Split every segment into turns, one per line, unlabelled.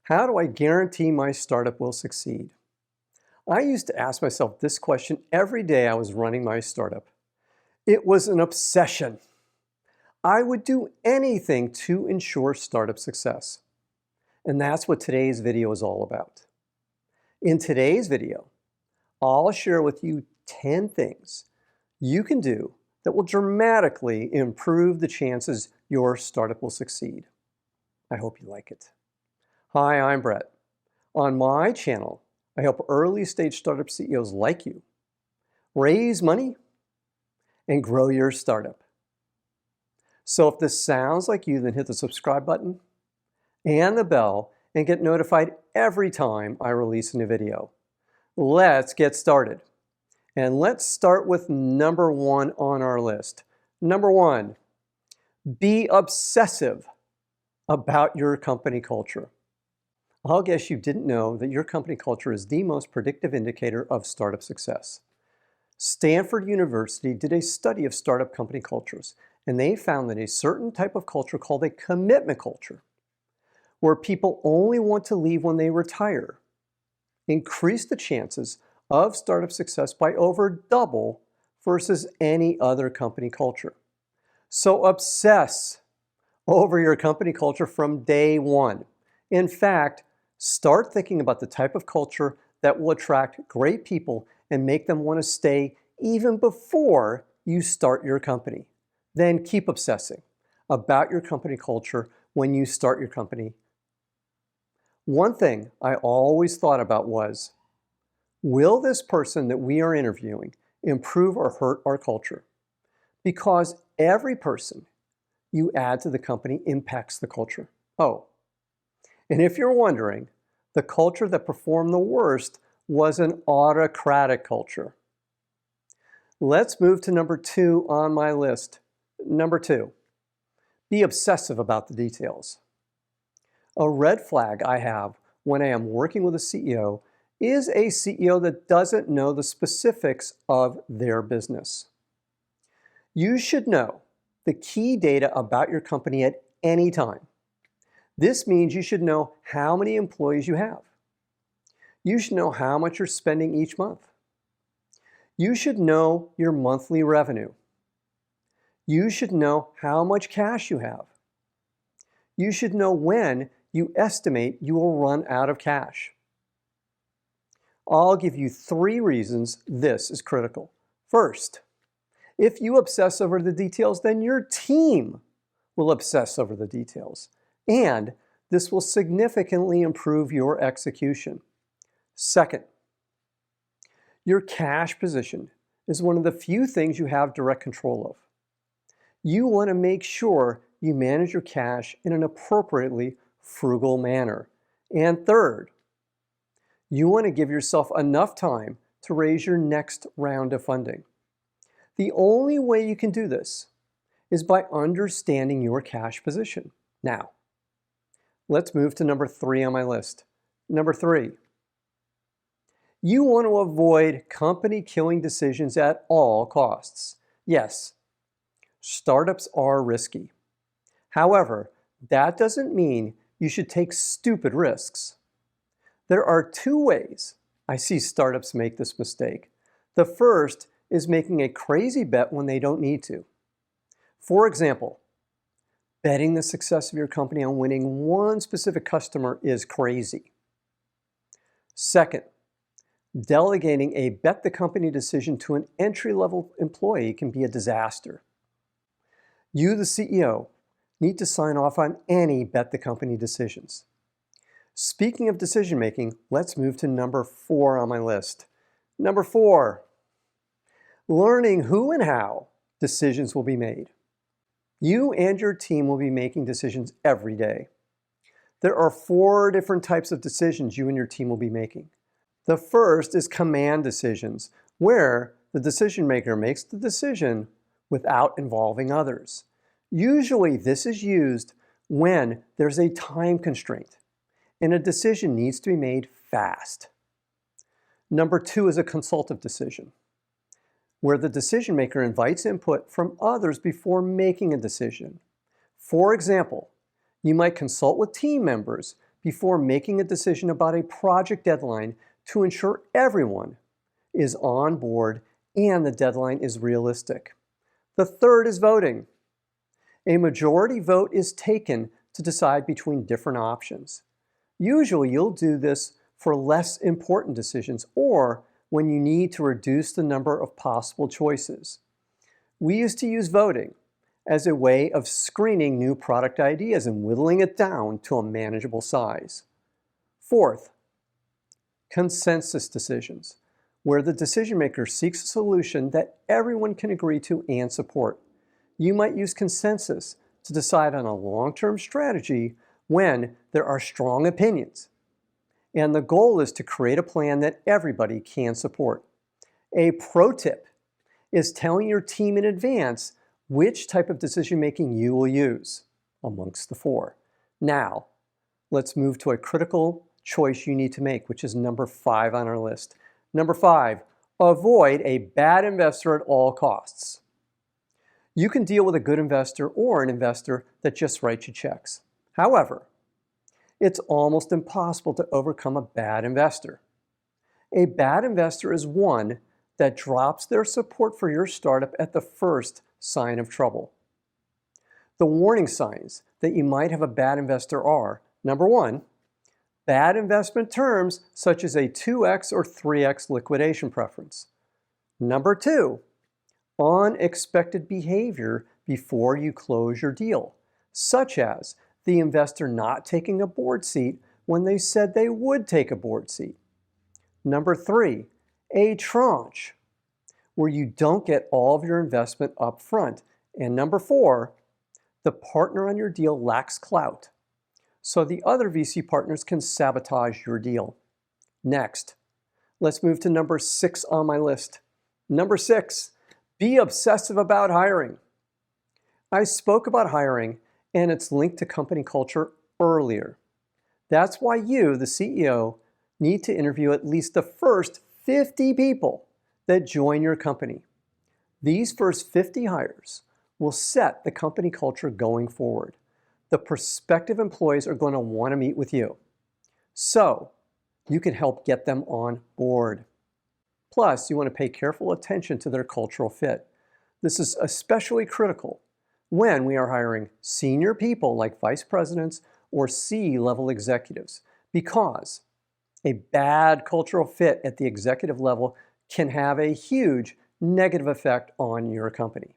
How do I guarantee my startup will succeed? I used to ask myself this question every day I was running my startup. It was an obsession. I would do anything to ensure startup success. And that's what today's video is all about. In today's video, I'll share with you 10 things you can do that will dramatically improve the chances your startup will succeed. I hope you like it. Hi, I'm Brett. On my channel, I help early stage startup CEOs like you raise money and grow your startup. So if this sounds like you, then hit the subscribe button and the bell and get notified every time I release a new video. Let's get started. And let's start with number 1 on our list. Number 1, be obsessive about your company culture. I'll guess you didn't know that your company culture is the most predictive indicator of startup success. Stanford University did a study of startup company cultures, and they found that a certain type of culture called a commitment culture, where people only want to leave when they retire, increased the chances of startup success by over double versus any other company culture. So obsess over your company culture from day one. In fact, start thinking about the type of culture that will attract great people and make them want to stay even before you start your company. Then keep obsessing about your company culture when you start your company. One thing I always thought about was, will this person that we are interviewing improve or hurt our culture? Because every person you add to the company impacts the culture. Oh, and if you're wondering, the culture that performed the worst was an autocratic culture. Let's move to number 2 on my list. Number 2, be obsessive about the details. A red flag I have when I am working with a CEO is a CEO that doesn't know the specifics of their business. You should know the key data about your company at any time. This means you should know how many employees you have. You should know how much you're spending each month. You should know your monthly revenue. You should know how much cash you have. You should know when you estimate you will run out of cash. I'll give you 3 reasons this is critical. First, if you obsess over the details, then your team will obsess over the details. And this will significantly improve your execution. Second, your cash position is one of the few things you have direct control of. You want to make sure you manage your cash in an appropriately frugal manner. And third, you want to give yourself enough time to raise your next round of funding. The only way you can do this is by understanding your cash position. Now, let's move to number 3 on my list. Number 3, you want to avoid company-killing decisions at all costs. Yes, startups are risky. However, that doesn't mean you should take stupid risks. There are 2 ways I see startups make this mistake. The first is making a crazy bet when they don't need to. For example, betting the success of your company on winning one specific customer is crazy. Second, delegating a bet the company decision to an entry-level employee can be a disaster. You, the CEO, need to sign off on any bet the company decisions. Speaking of decision making, let's move to number 4 on my list. Number 4, learning who and how decisions will be made. You and your team will be making decisions every day. There are 4 different types of decisions you and your team will be making. The first is command decisions, where the decision maker makes the decision without involving others. Usually this is used when there's a time constraint and a decision needs to be made fast. Number 2 is a consultative decision, where the decision maker invites input from others before making a decision. For example, you might consult with team members before making a decision about a project deadline to ensure everyone is on board and the deadline is realistic. The third is voting. A majority vote is taken to decide between different options. Usually you'll do this for less important decisions or when you need to reduce the number of possible choices. We used to use voting as a way of screening new product ideas and whittling it down to a manageable size. Fourth, consensus decisions, where the decision maker seeks a solution that everyone can agree to and support. You might use consensus to decide on a long-term strategy when there are strong opinions. And the goal is to create a plan that everybody can support. A pro tip is telling your team in advance which type of decision making you will use amongst the four. Now, let's move to a critical choice you need to make, which is number 5 on our list. Number 5, avoid a bad investor at all costs. You can deal with a good investor or an investor that just writes you checks. However, it's almost impossible to overcome a bad investor. A bad investor is one that drops their support for your startup at the first sign of trouble. The warning signs that you might have a bad investor are, number 1, bad investment terms such as a 2x or 3x liquidation preference. Number 2, unexpected behavior before you close your deal, such as the investor not taking a board seat when they said they would take a board seat. Number 3, a tranche, where you don't get all of your investment up front. And number 4, the partner on your deal lacks clout, so the other VC partners can sabotage your deal. Next, let's move to number 6 on my list. Number 6, be obsessive about hiring. I spoke about hiring and its link to company culture earlier. That's why you, the CEO, need to interview at least the first 50 people that join your company. These first 50 hires will set the company culture going forward. The prospective employees are going to want to meet with you, so you can help get them on board. Plus, you want to pay careful attention to their cultural fit. This is especially critical when we are hiring senior people like vice presidents or C-level executives, because a bad cultural fit at the executive level can have a huge negative effect on your company.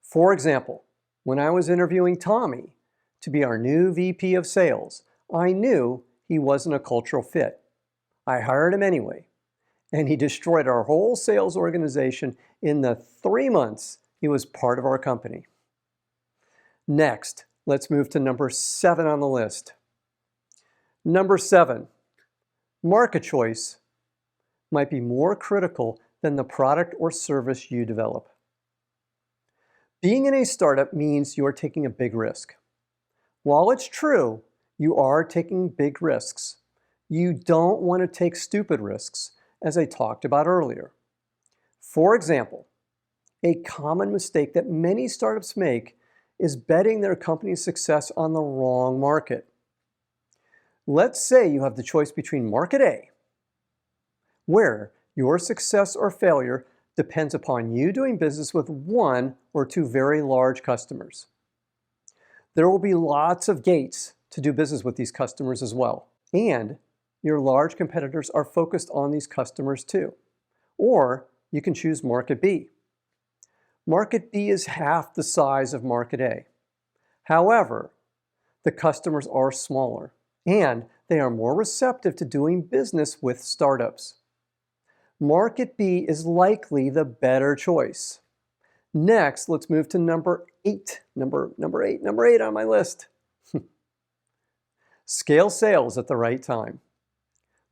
For example, when I was interviewing Tommy to be our new VP of sales, I knew he wasn't a cultural fit. I hired him anyway, and he destroyed our whole sales organization in the 3 months he was part of our company. Next, let's move to number 7 on the list. Number 7, market choice might be more critical than the product or service you develop. Being in a startup means you are taking a big risk. While it's true, you are taking big risks, you don't want to take stupid risks, as I talked about earlier. For example, a common mistake that many startups make is betting their company's success on the wrong market. Let's say you have the choice between market A, where your success or failure depends upon you doing business with 1 or 2 very large customers. There will be lots of gates to do business with these customers as well, and your large competitors are focused on these customers too. Or you can choose market B. Market B is half the size of market A. However, the customers are smaller and they are more receptive to doing business with startups. Market B is likely the better choice. Next, let's move to number 8. Number 8 on my list. Scale sales at the right time.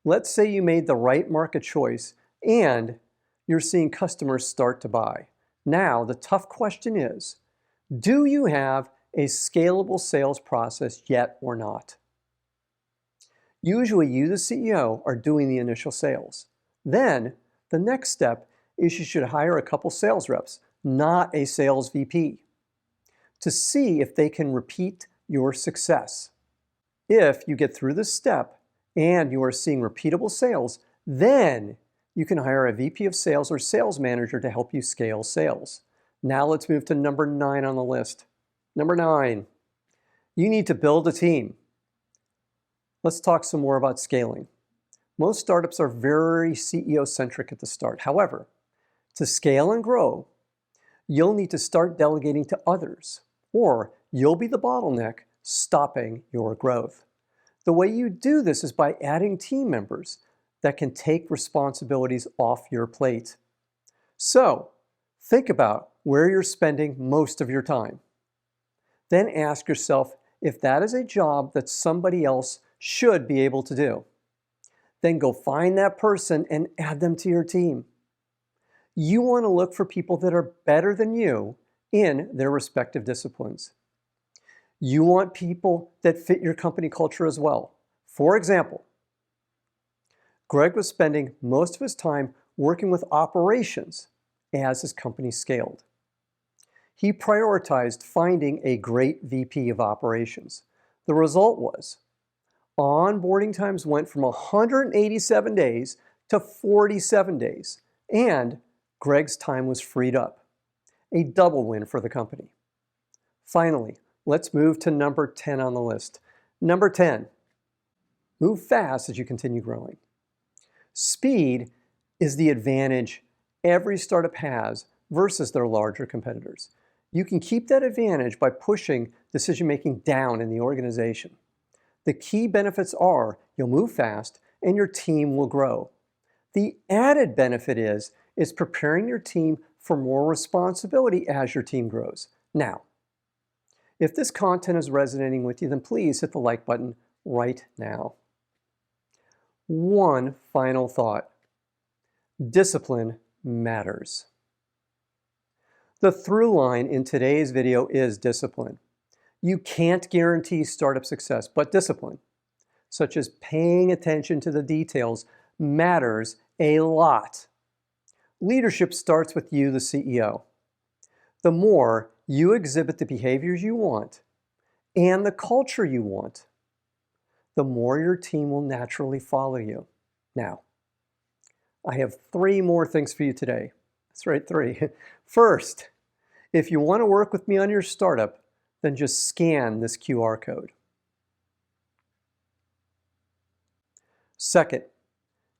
Let's say you made the right market choice and you're seeing customers start to buy. Now, the tough question is, do you have a scalable sales process yet or not? Usually you, the CEO, are doing the initial sales. Then, the next step is you should hire a couple sales reps, not a sales VP, to see if they can repeat your success. If you get through this step and you are seeing repeatable sales, then you can hire a VP of sales or sales manager to help you scale sales. Now let's move to number 9 on the list. Number 9, you need to build a team. Let's talk some more about scaling. Most startups are very CEO-centric at the start. However, to scale and grow, you'll need to start delegating to others, or you'll be the bottleneck stopping your growth. The way you do this is by adding team members that can take responsibilities off your plate. So, think about where you're spending most of your time. Then ask yourself if that is a job that somebody else should be able to do. Then go find that person and add them to your team. You want to look for people that are better than you in their respective disciplines. You want people that fit your company culture as well. For example, Greg was spending most of his time working with operations as his company scaled. He prioritized finding a great VP of operations. The result was onboarding times went from 187 days to 47 days, and Greg's time was freed up. A double win for the company. Finally, let's move to number 10 on the list. Number 10, move fast as you continue growing. Speed is the advantage every startup has versus their larger competitors. You can keep that advantage by pushing decision-making down in the organization. The key benefits are you'll move fast and your team will grow. The added benefit is preparing your team for more responsibility as your team grows. Now, if this content is resonating with you, then please hit the like button right now. One final thought. Discipline matters. The through line in today's video is discipline. You can't guarantee startup success, but discipline, such as paying attention to the details, matters a lot. Leadership starts with you, the CEO. The more you exhibit the behaviors you want and the culture you want, the more your team will naturally follow you. Now, I have 3 more things for you today. That's right, 3. First, if you want to work with me on your startup, then just scan this QR code. Second,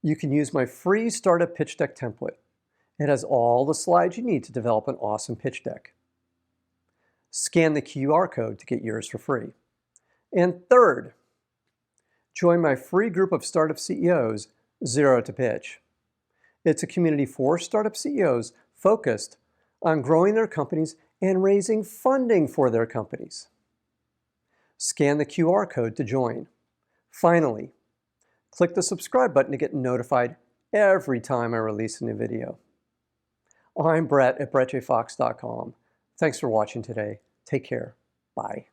you can use my free startup pitch deck template. It has all the slides you need to develop an awesome pitch deck. Scan the QR code to get yours for free. And third, join my free group of startup CEOs, Zero to Pitch. It's a community for startup CEOs focused on growing their companies and raising funding for their companies. Scan the QR code to join. Finally, click the subscribe button to get notified every time I release a new video. I'm Brett at brettjfox.com. Thanks for watching today. Take care. Bye.